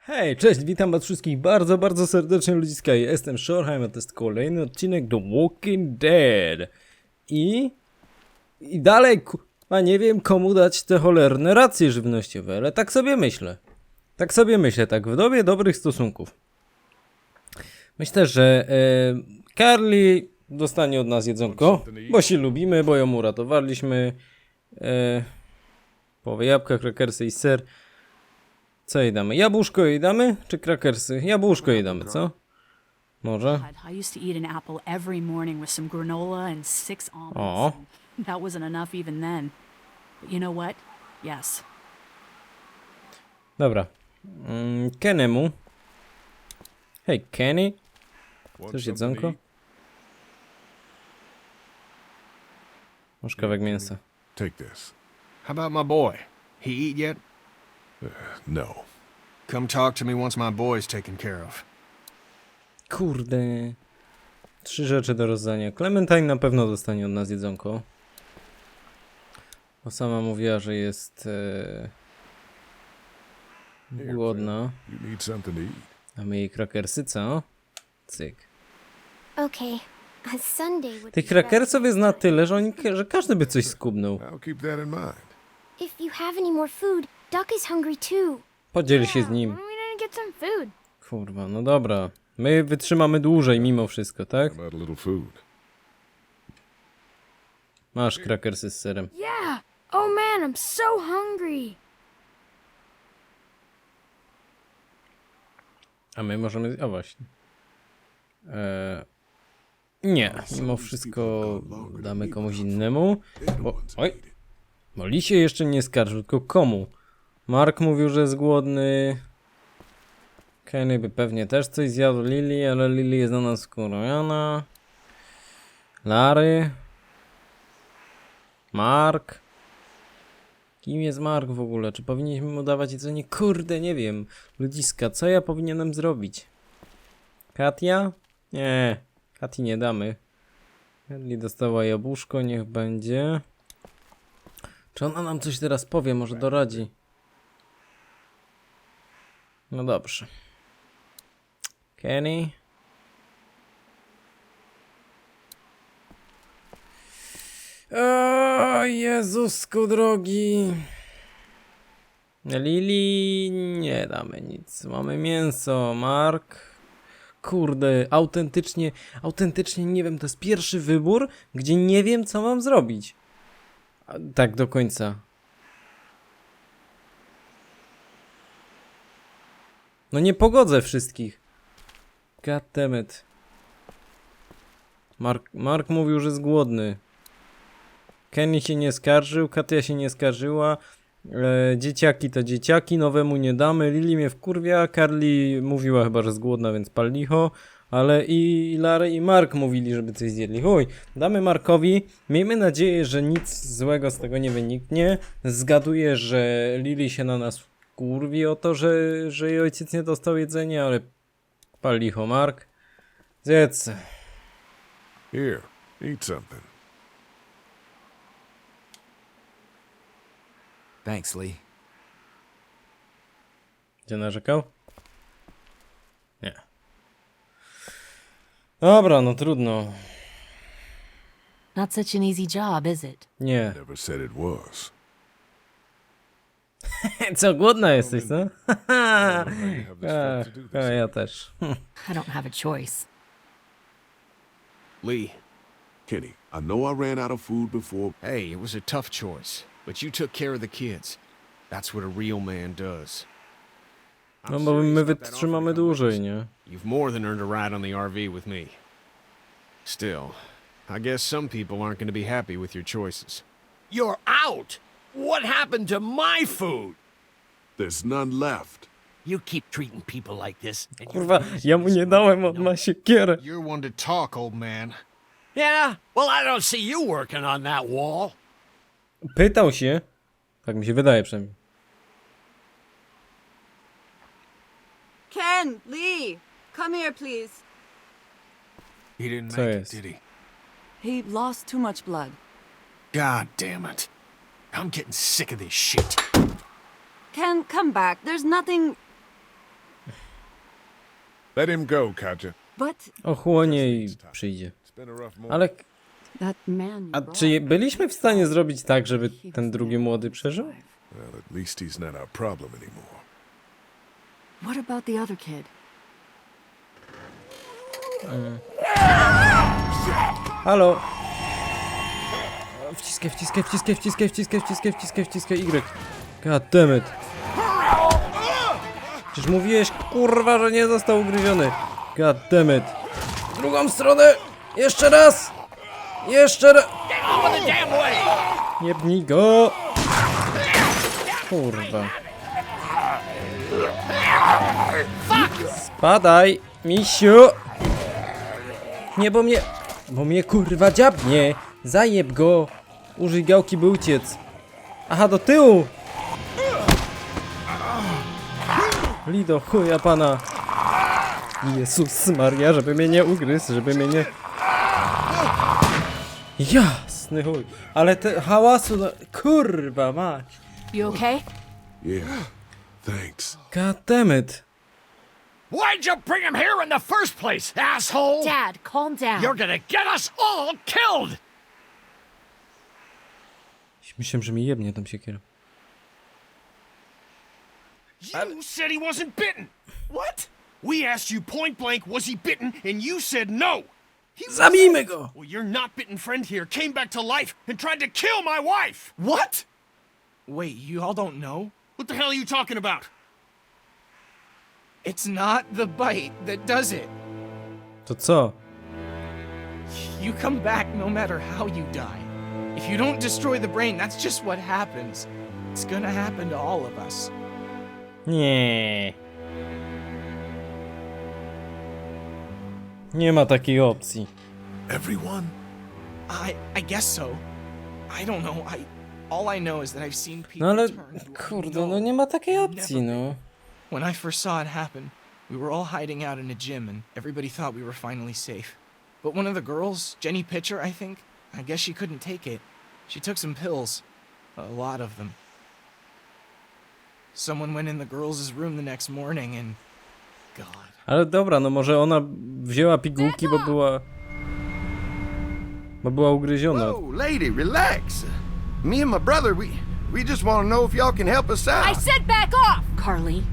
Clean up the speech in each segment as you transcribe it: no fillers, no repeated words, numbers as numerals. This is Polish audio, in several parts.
Hej, cześć, witam was wszystkich bardzo, bardzo serdecznie ludziska. Ja jestem Shorheim, a to jest kolejny odcinek The Walking Dead. I dalej, nie wiem komu dać te cholerne racje żywnościowe, ale tak sobie myślę. Tak w dobie dobrych stosunków. Myślę, że Carly dostanie od nas jedzonko, bo się lubimy, bo ją uratowaliśmy. Połowy jabłka, krakersy i ser. Co jej damy? Jabłuszko jej damy? Czy krakersy? Jabłuszko jej damy, co? Może? I used to eat an apple every morning with some granola and 6 almonds. O. That wasn't enough even then. But you know what? Yes. Dobra. Kenemu. Hej, Kenny. Chcesz jedzonko? Masz kawałek mięsa. Take this. How about my boy? He eat yet? No. Come talk to me once my boy's taken care of. Kurde. 3 rzeczy do rozdania. Clementine na pewno dostanie od nas jedzonko. Bo sama mówiła, że jest głodna. You need something to eat. Damy jej krakersy, co? Cyk. Okay, a Sunday would Tych be better. krakersów jest na tyle, że każdy by coś skubnął. I'll keep that in mind. If you have any more food, Duck is hungry too. Podziel się z nim. We didn't get some food. Kurwa, no dobra. My wytrzymamy dłużej mimo wszystko, tak? How about a little food? Masz krakersy z serem. Yeah. Oh man, I'm so hungry. A my możemy... O właśnie. Nie, mimo wszystko damy komuś innemu. Bo... Oj! Bo Lee się jeszcze nie skarżył, tylko komu? Mark mówił, że jest głodny. Kenny by pewnie też coś zjadł. Lily, ale Lily jest na nas wkurwiona. Larry. Mark. Kim jest Mark w ogóle? Czy powinniśmy mu dawać jedzenie? Kurde, nie wiem. Ludziska, co ja powinienem zrobić? Katia? Nie. Katii nie damy. Ellie dostała jabłuszko, niech będzie. Czy ona nam coś teraz powie? Może doradzi. No dobrze. Kenny. O Jezusku drogi. Lili nie damy nic. Mamy mięso. Mark. Kurde, autentycznie nie wiem. To jest pierwszy wybór, gdzie nie wiem co mam zrobić. Tak do końca. No nie pogodzę wszystkich. God damn it. Mark mówił, że jest głodny. Kenny się nie skarżył, Katia się nie skarżyła. Dzieciaki to dzieciaki, nowemu nie damy. Lili mnie wkurwia, Carly mówiła chyba, że jest głodna, więc pal licho. Ale i Larry i Mark mówili, żeby coś zjedli. Chuj, damy Markowi. Miejmy nadzieję, że nic złego z tego nie wyniknie. Zgaduję, że Lili się na nas wkurwi o to, że jej ojciec nie dostał jedzenia, ale pal licho, Mark. Zjedz. Here, eat something. Thanks, Lee. Gdzie narzekał? Nie. Dobra, no trudno. Not such an easy job, is it? Nie. Never said it was. Co, głodna jesteś, co? I have the strength to do this. Ja też. I don't have a choice. Lee, Kenny, I know I ran out of food before. hey, it was a tough choice, but you took care of the kids. That's what a real man does. No bo my wytrzymamy dłużej, nie? You've more than earned a ride on the RV with me. Still, I guess some people aren't going to be happy with your choices. You're out! What happened to my food? There's none left. You keep treating people like this. And Kurwa, ja mu nie dałem od na siekierę. You're one to talk, old man. Yeah? Well, I don't see you working on that wall. Pytał się. Tak mi się wydaje przynajmniej. Ken, Lee, come here, please. He didn't Co make jest? it, did he? He lost too much blood. God damn it. I'm getting sick of this shit. Ken, come back. There's nothing... Let him go, Katja. But Ochłonie i przyjdzie. It's been a rough morning. Ale that man. a czy byliśmy w stanie zrobić tak, żeby ten drugi młody przeżył? Well, at least he's not our problem anymore. What about the other kid? Halo? Wciskaj, wciskaj, wciskaj, wciskaj, wciskaj, wciskaj, wciskaj, wciskaj Y. God damn it. Przecież mówiłeś, kurwa, że nie został ugryziony. God damn it. W drugą stronę! Jeszcze raz! Jeszcze raz! Nie pnij go! Kurwa. Spadaj, misiu! Nie, bo mnie kurwa dziabnie! Zajeb go! Użyj gałki, by uciec. Aha, do tyłu! Lido, chuja pana! Jezus Maria, żeby mnie nie ugryzł, żeby mnie nie... Jasny chuj! Ale te hałasu... Kurwa mać! You okay? Yeah, thanks. God damn it! Why'd you bring him here in the first place, asshole? Dad, calm down. You're gonna get us all killed! Myślałem, że mi jebnie tam siekiera. You said he wasn't bitten. What? We asked you point blank, was he bitten, and you said no. Zabijmy go! Well, your not bitten friend here came back to life and tried to kill my wife. What? Wait, you all don't know? What the hell are you talking about? It's not the bite that does it. To co? You come back no matter how you die. If you don't destroy the brain, that's just what happens. It's gonna happen to all of us. Nie. Nie ma takiej opcji. Everyone? I guess so. I don't know. All I know is that I've seen people No ale, turn who I kurde, know no nie ma takiej have opcji, never no. been. When I first saw it happen, we were all hiding out in a gym and everybody thought we were finally safe. But one of the girls, Jenny Pitcher, I think, I guess she couldn't take it. She took some pills. A lot of them. Someone went in the girls' room the next morning and... God. Ale dobra, no może ona wzięła pigułki, bo była ugryziona. Whoa, lady, relax. Me and my brother, we just want to know if y'all can help us out. I said back off! Carly.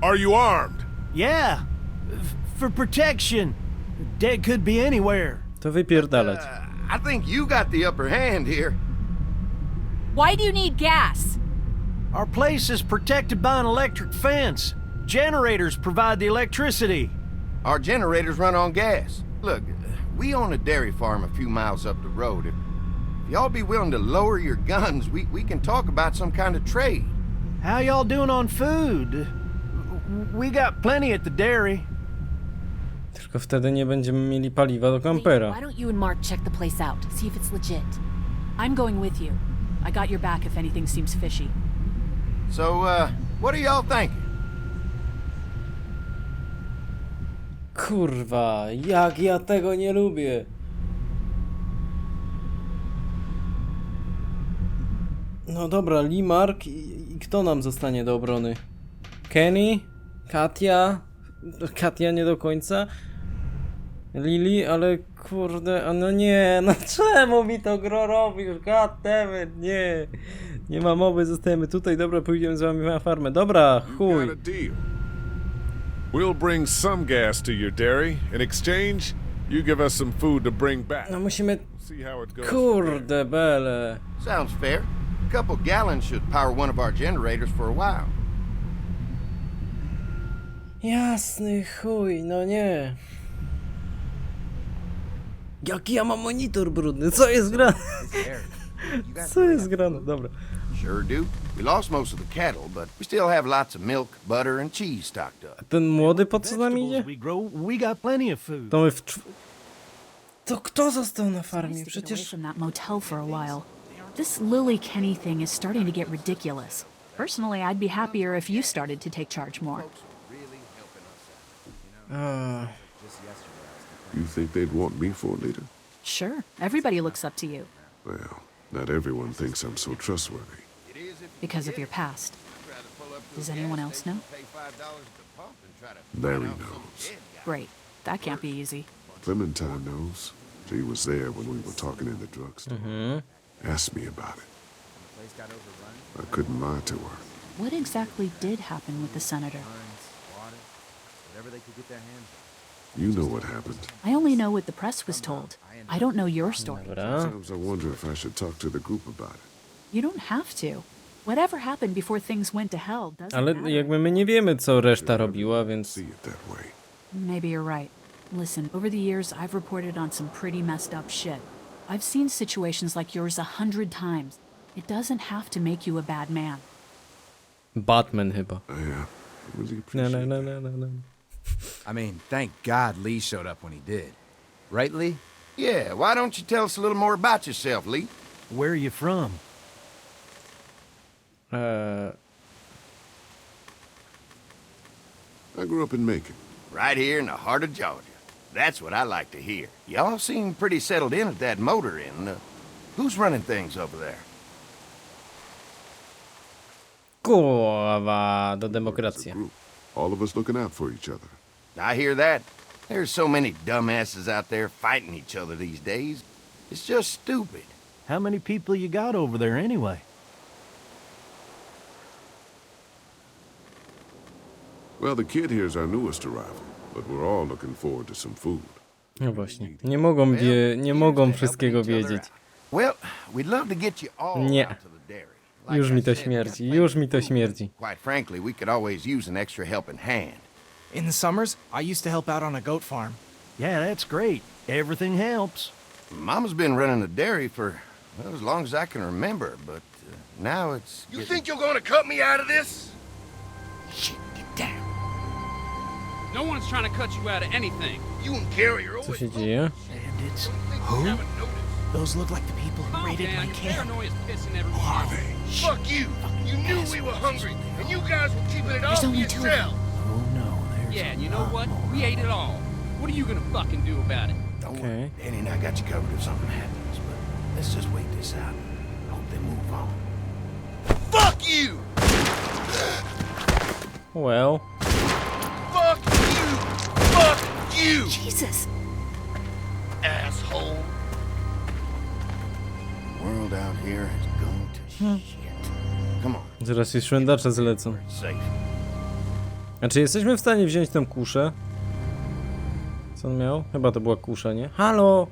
Are you armed? Yeah, for protection. Dead could be anywhere. To wypierdalać. I think you got the upper hand here. Why do you need gas? Our place is protected by an electric fence. Generators provide the electricity. Our generators run on gas. Look, we own a dairy farm a few miles up the road. If y'all be willing to lower your guns, we can talk about some kind of trade. How y'all doing on food? We got plenty at the dairy. Tylko wtedy nie będziemy mieli paliwa do kampera. Why don't you and Mark check the place out, see if it's legit? I'm going with you. I got your back if anything seems fishy. So, what are y'all thinking? Kurwa, jak ja tego nie lubię. No dobra, Lee, Mark i kto nam zostanie do obrony? Kenny? Katja? Katja nie do końca? Lily, ale kurde, a no nie, no czemu mi to gro robisz? God damn it, nie. Nie ma mowy, zostajemy tutaj, dobra, pójdziemy z wami na farmę. Dobra, You chuj. got a deal. We'll bring some gas to your dairy. In exchange, you give us some food to bring back. No musimy... See how it goes. Kurde bele. Sounds fair. A couple gallons should power one of our generators for a while. Jasny chuj, no nie. Jaki ja mam monitor brudny, co jest grane? Co jest grane, dobra. Sure do. We lost most of the cattle, but we still have lots of milk, butter, and cheese stocked up. Ten młody po co z nami idzie? We grow, we got plenty of food. To my w... To kto został na farmie? Nice to get away Przecież... from that motel for a while. This Lily Kenny thing is starting to get ridiculous. Personally, I'd be happier if you started to take charge more. You think they'd want me for a leader? Sure, everybody looks up to you Well, not everyone thinks I'm so trustworthy. because of your past. Does anyone else know? Larry knows. Great. That can't be easy. Clementine knows. She was there when we were talking in the drugstore. Asked me about it. I couldn't lie to her. What exactly did happen with the senator? You know what happened. I only know what the press was told. I don't know your story. Dobra. Sometimes I wonder if I should talk to the group about it. You don't have to. Whatever happened before things went to hell doesn't Ale matter. jakby my nie wiemy, co reszta robiła, więc... See it that way. Maybe you're right. Listen, over the years, I've reported on some pretty messed up shit. I've seen situations like yours 100 times. It doesn't have to make you a bad man. Batman chyba. I really No, appreciate no, no, that. no, no, no. I mean, thank God Lee showed up when he did. Right, Lee? Yeah, why don't you tell us a little more about yourself, Lee? Where are you from? I grew up in Macon. Right here in the heart of Georgia. That's what I like to hear. Y'all seem pretty settled in at that motor inn. Who's running things over there? Kurwa, do As a demokracji. group, all of us looking out for each other. I hear that. There's so many dumbasses out there fighting each other these days. It's just stupid. How many people you got over there anyway? Well, the kid here's our newest arrival, but we're all looking forward to some food. No właśnie. Nie mogą wszystkiego wiedzieć. Well, we'd love to get you all Nie. out to the dairy. Like Już I mi to said, śmierdzi, we got już plenty mi to of food. śmierdzi. Quite frankly, we could always use an extra helping hand. In the summers, I used to help out on a goat farm. Yeah, that's great. Everything helps. Mama's been running the dairy for well, as long as I can remember, but now it's... You think you're gonna cut me out of this? Shit, get down. No one's trying to cut you out of anything. You and Carrie are Co always... się dzieje? Bandits. Who? Haven't noticed. Those look like the people who Calm raided down, my your camp. paranoia's pissing everyone off. Fuck you! You knew we were hungry, and you guys were keeping it all There's to only two of yourself! Oh no, there's Yeah, and you know what? We ate it all. What are you gonna fucking do about it? Don't Okay. worry, Danny and I got you covered if something happens, but let's just wait this out. Hope they move on. Fuck you! Well. Fuck you! Fuck you! Jesus! Asshole! The world out here has gone to shit. Come on, Zaraz się szwendacze zlecą. it's safe. A czy jesteśmy w stanie wziąć tę kuszę? Co on miał? Chyba to była kusza, nie? Halo!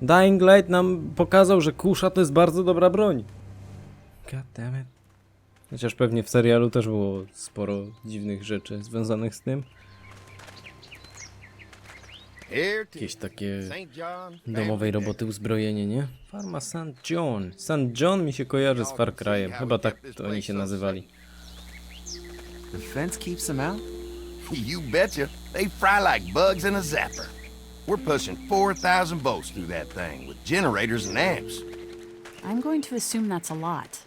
Dying Light nam pokazał, że kusza to jest bardzo dobra broń. God damn it. Chociaż pewnie w serialu też było sporo dziwnych rzeczy związanych z tym. Here to Jakieś takie St. John, domowej roboty uzbrojenie, nie? Farma St. John. St. John mi się kojarzy z Far Cry'em. Chyba tak to oni się nazywali. The fence keeps them out? You betcha. They fry like bugs in a zapper. We're pushing 4,000 volts through that thing with generators and amps. I'm going to assume that's a lot.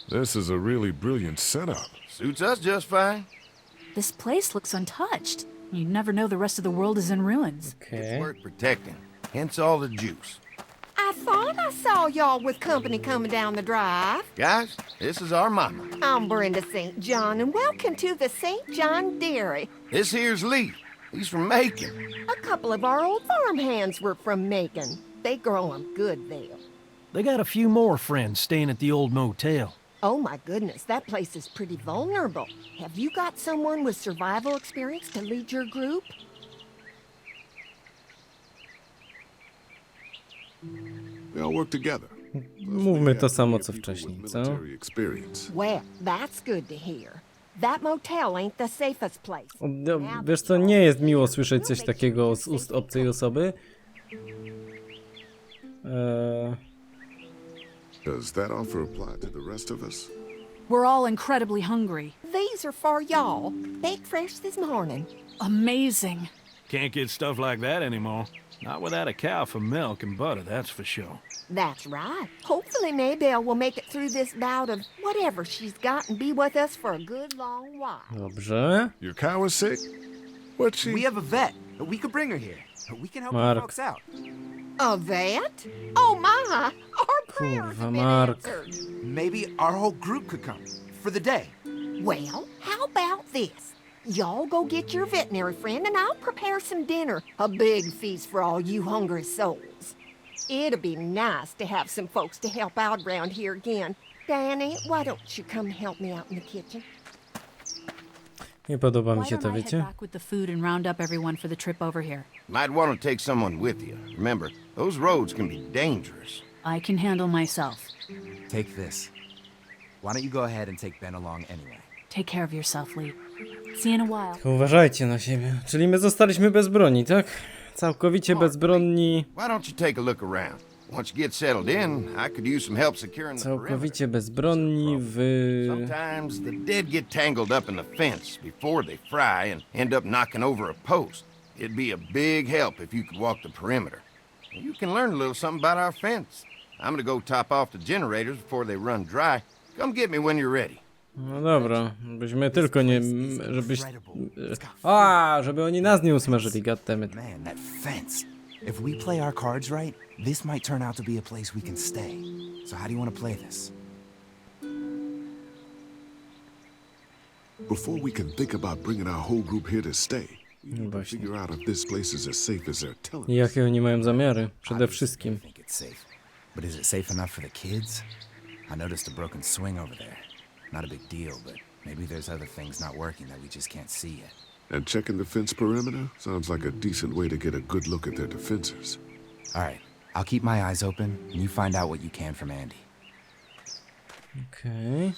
This is a really brilliant setup. Suits us just fine. This place looks untouched. You'd never know the rest of the world is in ruins. It's Okay. worth protecting. Hence all the juice. I thought I saw y'all with company coming down the drive. Guys, this is our mama. I'm Brenda St. John, and welcome to the St. John Dairy. This here's Lee. He's from Macon. A couple of our old farm hands were from Macon. They grow 'em good there. They got a few more friends staying at the old motel. Oh my goodness, that place is pretty vulnerable. Have you got someone with survival experience to lead your group? They all work together. Mówmy to samo co wcześniej, co? Military experience. Well, that's good to hear. That motel ain't the safest place. Wiesz co, nie jest miło słyszeć coś takiego z ust obcej osoby. Does that offer apply to the rest of us? We're all incredibly hungry. These are for y'all. Baked fresh this morning. Amazing. Can't get stuff like that anymore. Not without a cow for milk and butter, that's for sure. That's right. Hopefully Maybelle will make it through this bout of whatever she's got and be with us for a good long while. Dobrze. Your cow is sick? What's she? We have a vet. We could bring her here. We can help Mark. the folks out. A vet? Oh my! Our prayers Kurwa, have been Mark. answered. Maybe our whole group could come for the day. Well, how about this? Y'all go get your veterinary friend and I'll prepare some dinner. A big feast for all you hungry souls. It'd be nice to have some folks to help out around here again. Danny, why don't you come help me out in the kitchen? Nie podoba mi Why się don't to, I head wiecie? back with the food and round up everyone for the trip over here? Might want to take someone with you. Remember, those roads can be dangerous. I can handle myself. Take this. Why don't you go ahead and take Ben along anyway? Take care of yourself, Lee. See you in a while. To uważajcie na siebie. Czyli my zostaliśmy bez broni, tak? Całkowicie bezbronni. Why don't you take a look around? Once you get settled in, I could use some help securing the perimeter. Całkowicie bezbronni w... Sometimes the dead get tangled up in the fence before they fry and end up knocking over a post. It'd be a big help if you could walk the perimeter. You can learn a little something about our fence. I'm gonna go top off the generators before they run dry. Come get me when you're ready. No dobra, byśmy tylko nie... żebyś... żeby oni nas nie usmażyli, goddammit. Man, that fence. If we play our cards right, this might turn out to be a place we can stay. So how do you want to play this? Before we can think about bringing our whole group here to stay, we No need to właśnie. figure out if this place is as safe as they're telling I us. jakie oni mają zamiary? Przede I wszystkim. think it's safe. But is it safe enough for the kids? I noticed a broken swing over there. Not a big deal, but maybe there's other things not working that we just can't see yet. And checking the fence perimeter sounds like a decent way to get a good look at their defenses. All right, I'll keep my eyes open, and you find out what you can from Andy. Okej.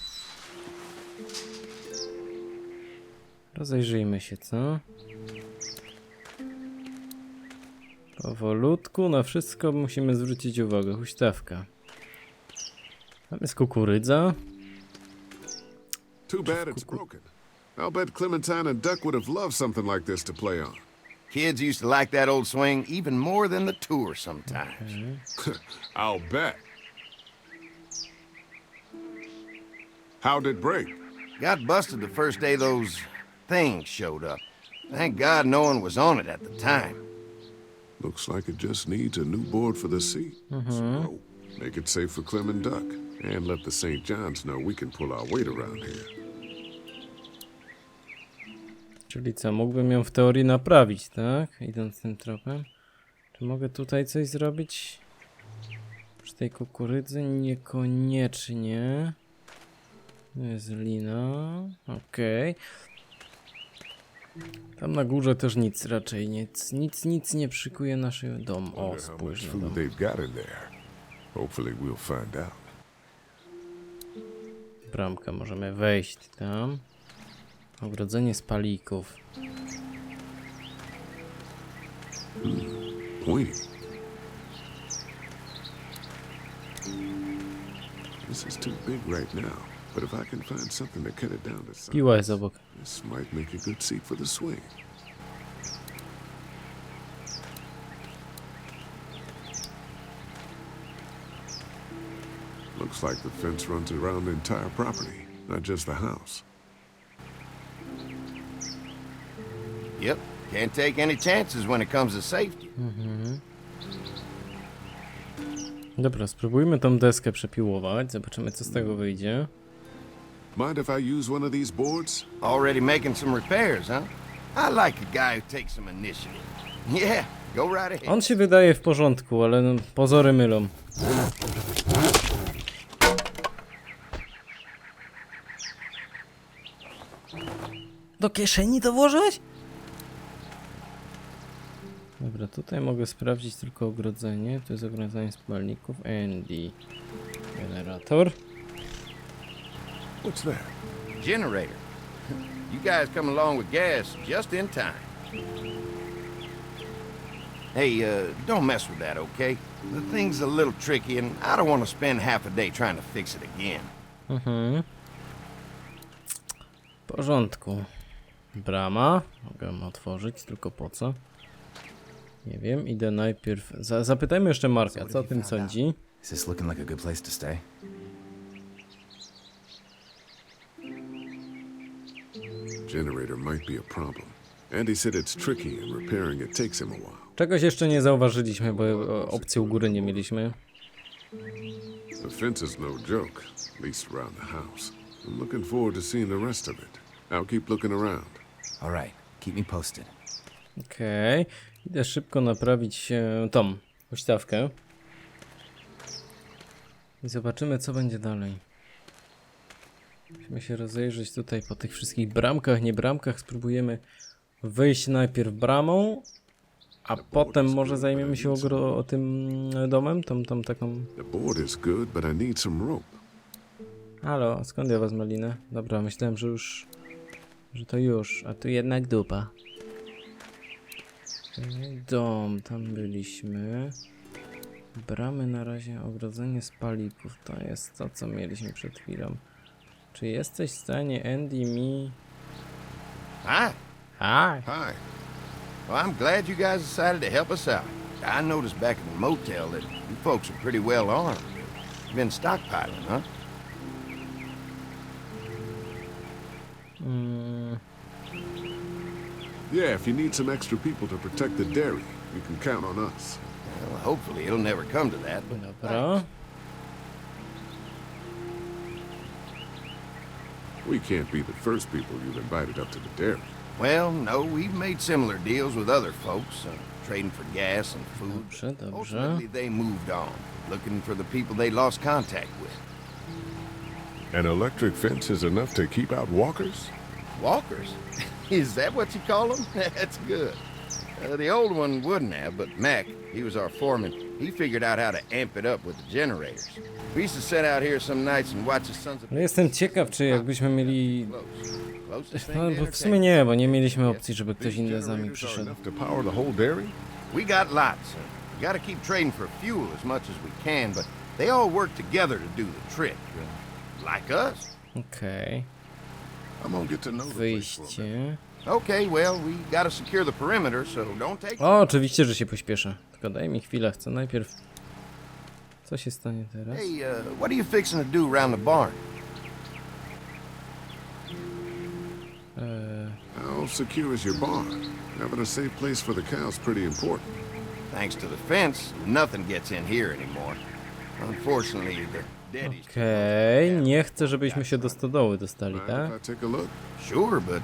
Rozejrzyjmy się, co? Powolutku na wszystko musimy zwrócić uwagę. Huśtawka. Tam jest kukurydza. Too bad it's broken. I'll bet Clementine and Duck would have loved something like this to play on. Kids used to like that old swing even more than the tour sometimes. I'll bet. How'd it break? Got busted the first day those things showed up. Thank God no one was on it at the time. Looks like it just needs a new board for the seat. So, make it safe for Clem and Duck. And let the St. John's know we can pull our weight around here. Czyli co, mógłbym ją w teorii naprawić, tak? Idąc tym tropem. Czy mogę tutaj coś zrobić? Przy tej kukurydzy niekoniecznie. To jest lina. Okej. Tam na górze też nic raczej nic nie przykuje naszego domu. O, Wonder how spójrz much na food dom. they've got in there. Hopefully we'll find out. Bramka, możemy wejść tam. Ogrodzenie spalików. Pointy. This is too big right now, but if I can find something to cut it down to size, Piła jest obok. this might make a good seat for the swing. Looks like the fence runs around the entire property, not just the house. Yep, can't take any chances when it comes to safety. Dobra, spróbujmy tą deskę przepiłować. Zobaczymy, co z tego wyjdzie. Mind if I use one of these boards? Already making some repairs, huh? I like a guy who takes some initiative. Yeah, go right ahead. On się wydaje w porządku, ale no, pozory mylą. Do kieszeni to włożyłeś? Dobra, tutaj mogę sprawdzić tylko ogrodzenie. To jest ogrodzenie spalników. Andy. Generator. What's that? Generator. You guys come along with gas just in time. Hey, don't mess with that, okay? The thing's a little tricky and I don't want to spend half a day trying to fix it again. W porządku. Brama. Mogę otworzyć, tylko po co? Nie wiem, idę najpierw... Zapytajmy jeszcze Marka, co o tym sądzi. Is this looking like a good place to stay? Generator might be a problem. Andy said it's tricky and repairing it takes him a while. Czegoś jeszcze nie zauważyliśmy, bo opcji u góry nie mieliśmy. The fence is no joke, at least around the house. I'm looking forward to seeing the rest of it. I'll keep looking around. All right, keep me posted. Okej. Idę szybko naprawić tą huśtawkę. I zobaczymy, co będzie dalej. Musimy się rozejrzeć tutaj po tych wszystkich bramkach, nie bramkach. Spróbujemy wyjść najpierw bramą, a potem może zajmiemy się o tym domem, tą taką... The board is good, but I need some rope. Halo, skąd ja wezmę linę? Dobra, myślałem, że już... że to już, a tu jednak dupa. Dom, tam byliśmy. Bramy na razie, ogrodzenie z palików. To jest to, co mieliśmy przed chwilą. Czy jesteś w stanie, Andy, mi... Hi. Hi. Hi. Well, I'm glad you guys decided to help us out. I noticed back in the motel that you folks are pretty well armed. You've been stockpiling, huh? Yeah, if you need some extra people to protect the dairy, you can count on us. Well, hopefully it'll never come to that, but... Dobra. We can't be the first people you've invited up to the dairy. Well, no, we've made similar deals with other folks, trading for gas and food. Dobrze, dobrze. Ultimately, they moved on, looking for the people they lost contact with. An electric fence is enough to keep out walkers? Walkers? Is that what you call them? That's good. The old one wouldn't have, but Mac, he was our foreman, he figured out how to amp it up with the generators. We used to sit out here some nights and watch the sons of... No jestem ciekaw, czy jakbyśmy mieli... No, bo w sumie nie, bo nie mieliśmy opcji, żeby ktoś inny z nami przyszedł. We got lots. We gotta keep trading for fuel as much as we can, but they all work together to do the trick. Like us. Okej. Okay. Wyjście. Okay, well, we gotta secure the perimeter, so don't take... O, oczywiście, że się pośpieszę. Tylko daj mi chwilę, chcę najpierw... Co się stanie teraz? Hey, what are you fixing to do around the barn? How secure is your barn? Having a safe place for the cows pretty important. Thanks to the fence, nothing gets in here anymore. Unfortunately, the daddy's... Okej, nie chcę, żebyśmy się do stodoły dostali, tak? Sure, but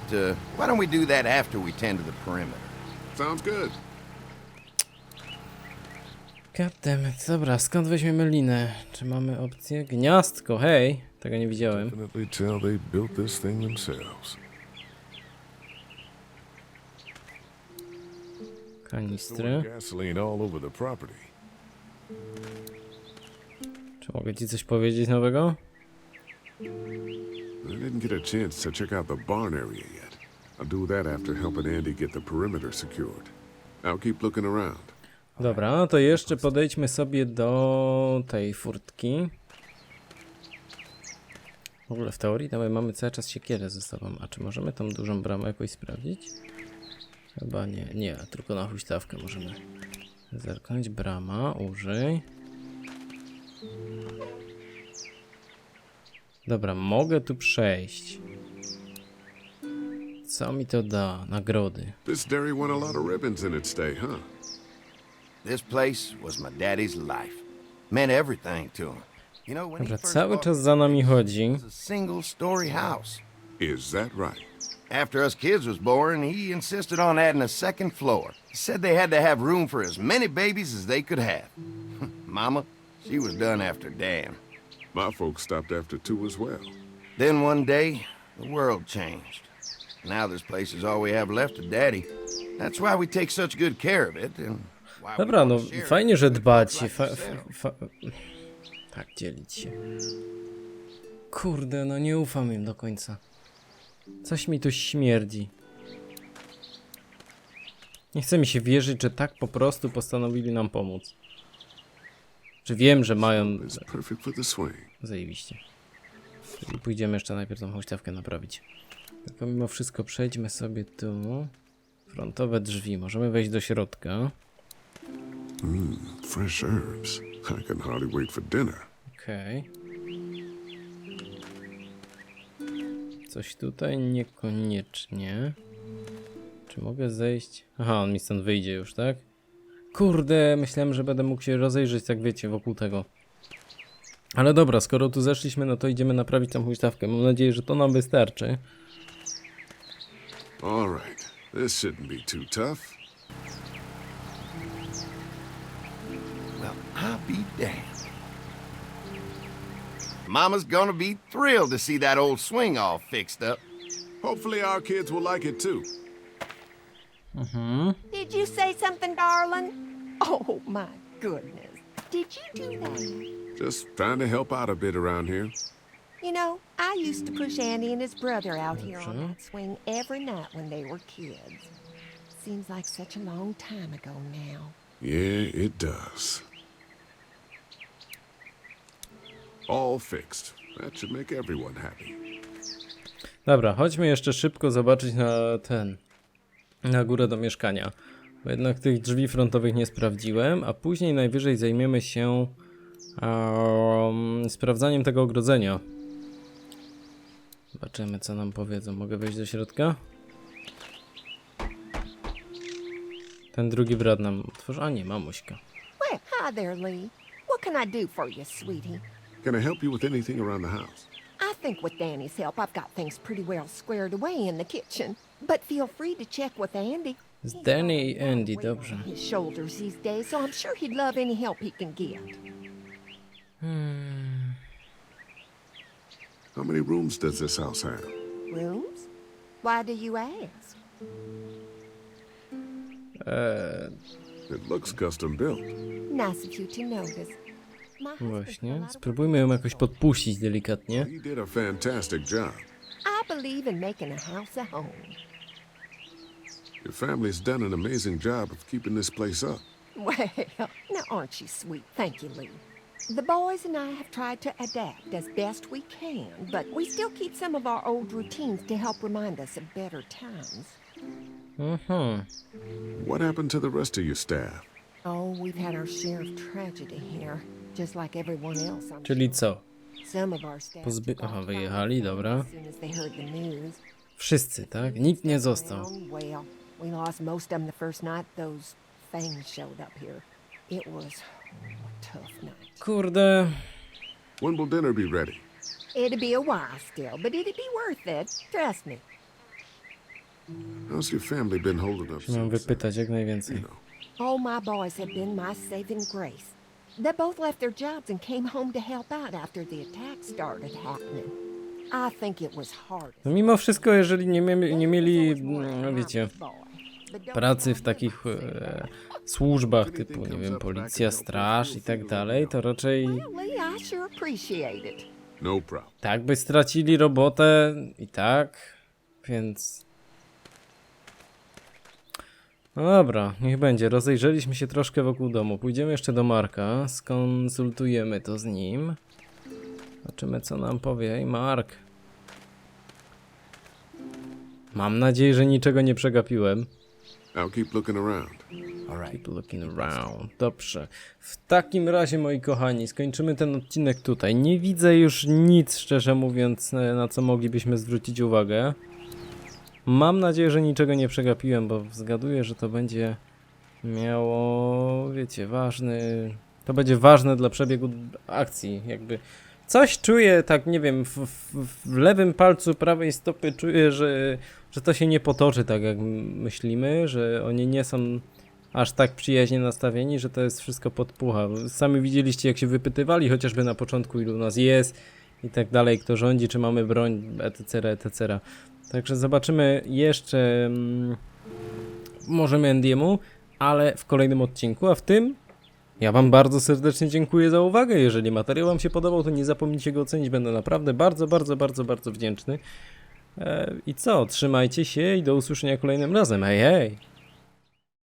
why don't we do that after we tend to the perimeter? Sounds good. Goddammit, dobra, skąd weźmiemy linę? Czy mamy opcję? Gniazdko, hej! Tego nie widziałem. Definitely tell they built this thing themselves. Kanistry. Gasoline all over the property. Czy mogę ci coś powiedzieć nowego? I didn't get a chance to check out the barn area yet. I'll do that after helping Andy get the perimeter secured. I'll keep looking around. Dobra, no to jeszcze podejdźmy sobie do tej furtki. W ogóle w teorii nawet mamy cały czas siekierę ze sobą. A czy możemy tą dużą bramę jakoś sprawdzić? Chyba nie, nie, tylko na huśtawkę możemy zerknąć. Brama, użyj. Dobra, mogę tu przejść. Co mi to da? Nagrody. This dairy won a lot of ribbons in its day, huh? This place was my daddy's life. Meant everything to him. You know, when he Dobra, first cały bought czas za nami chodzi. it was a single-story house. Is that right? After us kids was born, he insisted on adding a second floor. He said they had to have room for as many babies as they could have. Mama, she was done after Dan. My folks stopped after 2 as well. Then one day, the world changed. Now this place is all we have left of Daddy. That's why we take such good care of it, and why we Dobra, no want to share fajnie, it że with dbacie. yourself. Tak, dzielić się. Kurde, no nie ufam im do końca. Coś mi tu śmierdzi. Nie chce mi się wierzyć, że tak po prostu postanowili nam pomóc. Czy wiem, że mają... Zajebiście. Czyli pójdziemy jeszcze najpierw tą huśtawkę naprawić. Tylko mimo wszystko przejdźmy sobie tu. Frontowe drzwi. Możemy wejść do środka. Fresh herbs. I can hardly wait for dinner. Okej. Coś tutaj niekoniecznie. Czy mogę zejść? Aha, on mi stąd wyjdzie już, tak? Kurde, myślałem, że będę mógł się rozejrzeć, tak wiecie, wokół tego. Ale dobra, skoro tu zeszliśmy, no to idziemy naprawić tam huśtawkę. Mam nadzieję, że to nam wystarczy. All right. This shouldn't be too tough. Well, I'll be damned. Mama's gonna be thrilled to see that old swing all fixed up. Hopefully our kids will like it too. Did you say something, darling? Oh, my goodness. Did you do that? Just trying to help out a bit around here. You know, I used to push Andy and his brother out here on that swing every night when they were kids. Seems like such a long time ago now. Yeah, it does. All fixed. That should make everyone happy. Dobra, chodźmy jeszcze szybko zobaczyć na górę do mieszkania. Bo jednak tych drzwi frontowych nie sprawdziłem, a później najwyżej zajmiemy się sprawdzaniem tego ogrodzenia. Zobaczymy, co nam powiedzą. Mogę wejść do środka? Ten drugi brat nam otworzy. A nie, mamuśka. Well, hi there, Lee. What can I do for you, sweetie? Can I help you with anything around the house? I think with Danny's help, I've got things pretty well squared away in the kitchen. But feel free to check with Andy. Z Danny i Andy, dobrze. His shoulders these days, so I'm sure he'd love any help he can get. How many rooms does this house have? Rooms? Why do you ask? It looks custom built. Nice of you to notice. My husband Właśnie. put a lot of Spróbujmy ją jakoś podpuścić delikatnie. He did a fantastic job. I believe in making a house a home. Your family's done an amazing job of keeping this place up. Well, now aren't you sweet? Thank you, Lee. The boys and I have tried to adapt as best we can, but we still keep some of our old routines to help remind us of better times. What happened to the rest of your staff? Oh, we've had our share of tragedy here, just like everyone else. I'm Czyli co? Some of our staff Aha, wyjechali, dobra. as soon as they heard the news. Wszyscy, tak? Nikt nie został. Well, we lost most of them the first night those things showed up here. It was a tough night. Kurde. When will dinner be ready? It'd be a while still, but it'd be worth it. Trust me. How's your family been holding up Mam since? wypytać jak najwięcej. All my boys have been my saving grace. They both left their jobs and came home to help out after the attack started happening. I think it was hard. No mimo wszystko, jeżeli nie mieli, no wiecie, pracy w takich służbach typu, nie wiem, policja, straż i tak dalej, to raczej Lee, I sure appreciate it. No problem. tak by stracili robotę i tak, więc... No dobra, niech będzie. Rozejrzeliśmy się troszkę wokół domu. Pójdziemy jeszcze do Marka, skonsultujemy to z nim. Zobaczymy, co nam powie. Ej, Mark. Mam nadzieję, że niczego nie przegapiłem. I'll keep looking around. Keep looking around. Dobrze. W takim razie, moi kochani, skończymy ten odcinek tutaj. Nie widzę już nic, szczerze mówiąc, na co moglibyśmy zwrócić uwagę. Mam nadzieję, że niczego nie przegapiłem, bo zgaduję, że to będzie miało, wiecie, to będzie ważne dla przebiegu akcji, jakby. Coś czuję, tak nie wiem, w lewym palcu prawej stopy czuję, że to się nie potoczy tak jak myślimy, że oni nie są aż tak przyjaźnie nastawieni, że to jest wszystko podpucha. Sami widzieliście, jak się wypytywali chociażby na początku, ilu nas jest i tak dalej, kto rządzi, czy mamy broń, etc., etc. Także zobaczymy jeszcze możemy Andy'emu, ale w kolejnym odcinku, a w tym ja wam bardzo serdecznie dziękuję za uwagę. Jeżeli materiał wam się podobał, to nie zapomnijcie go ocenić, będę naprawdę bardzo wdzięczny. I co, trzymajcie się i do usłyszenia kolejnym razem. Hej, hej!